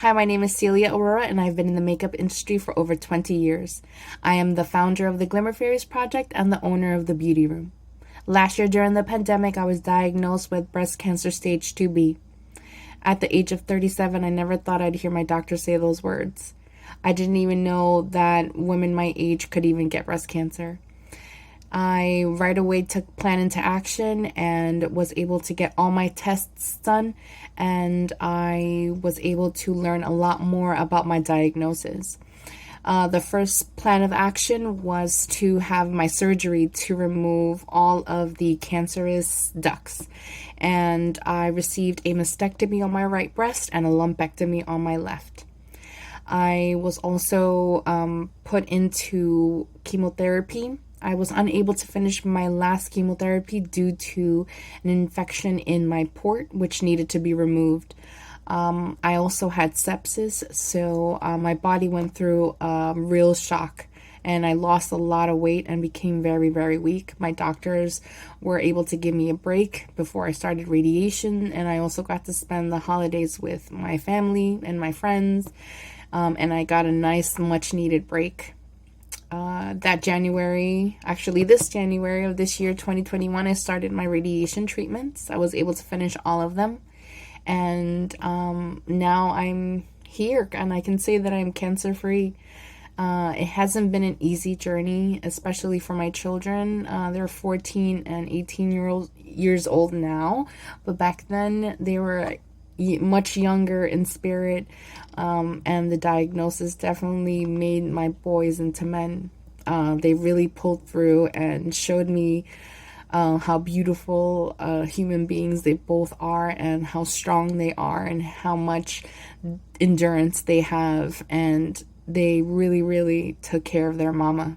Hi, my name is Celia Aurora, and I've been in the makeup industry for over 20 years. I am the founder of the Glimmer Fairies Project and the owner of the Beauty Room. Last year during the pandemic, I was diagnosed with breast cancer stage 2B. At the age of 37, I never thought I'd hear my doctor say those words. I didn't even know that women my age could even get breast cancer. I right away took plan into action and was able to get all my tests done, and I was able to learn a lot more about my diagnosis. The first plan of action was to have my surgery to remove all of the cancerous ducts, and I received a mastectomy on my right breast and a lumpectomy on my left. I was also put into chemotherapy. I was unable to finish my last chemotherapy due to an infection in my port, which needed to be removed. I also had sepsis, so my body went through a real shock, and I lost a lot of weight and became very, very weak. My doctors were able to give me a break before I started radiation, and I also got to spend the holidays with my family and my friends, and I got a nice, much-needed break. This January of this year, 2021, I started my radiation treatments. I was able to finish all of them. And now I'm here and I can say that I'm cancer free. It hasn't been an easy journey, especially for my children. They're 14 and 18 years old now. But back then they were much younger in spirit, and the diagnosis definitely made my boys into men. They really pulled through and showed me how beautiful human beings they both are, and how strong they are, and how much endurance they have, and they really, really took care of their mama.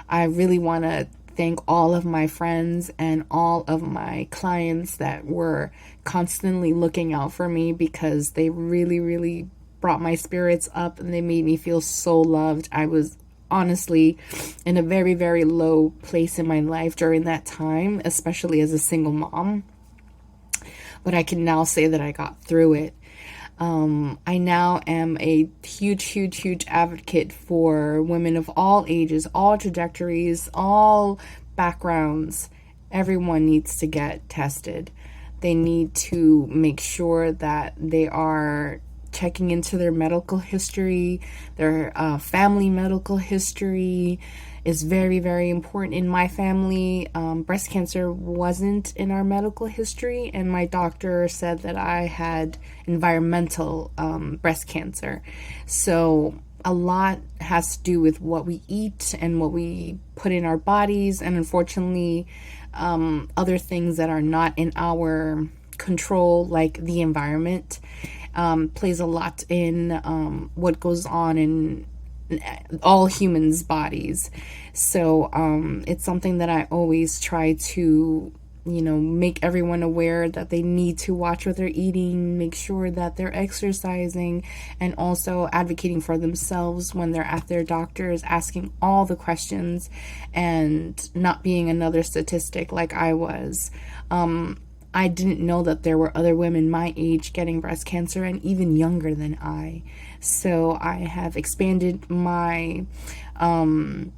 I really want to thank all of my friends and all of my clients that were constantly looking out for me, because they really, really brought my spirits up and they made me feel so loved. I was honestly in a very, very low place in my life during that time, especially as a single mom. But I can now say that I got through it. I now am a huge, huge, huge advocate for women of all ages, all trajectories, all backgrounds. Everyone needs to get tested. They need to make sure that they are checking into their medical history, their family medical history is very, very important. In my family, breast cancer wasn't in our medical history, and my doctor said that I had environmental breast cancer. So a lot has to do with what we eat and what we put in our bodies, and unfortunately, other things that are not in our control, like the environment, plays a lot in what goes on in all humans' bodies. So it's something that I always try to, make everyone aware that they need to watch what they're eating, make sure that they're exercising, and also advocating for themselves when they're at their doctors, asking all the questions and not being another statistic like I was. I didn't know that there were other women my age getting breast cancer, and even younger than I. So I have expanded my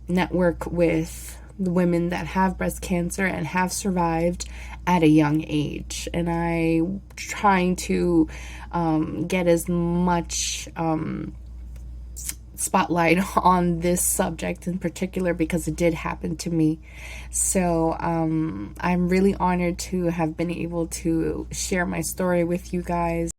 network with the women that have breast cancer and have survived at a young age. And I'm trying to get as much spotlight on this subject in particular, because it did happen to me. So I'm really honored to have been able to share my story with you guys.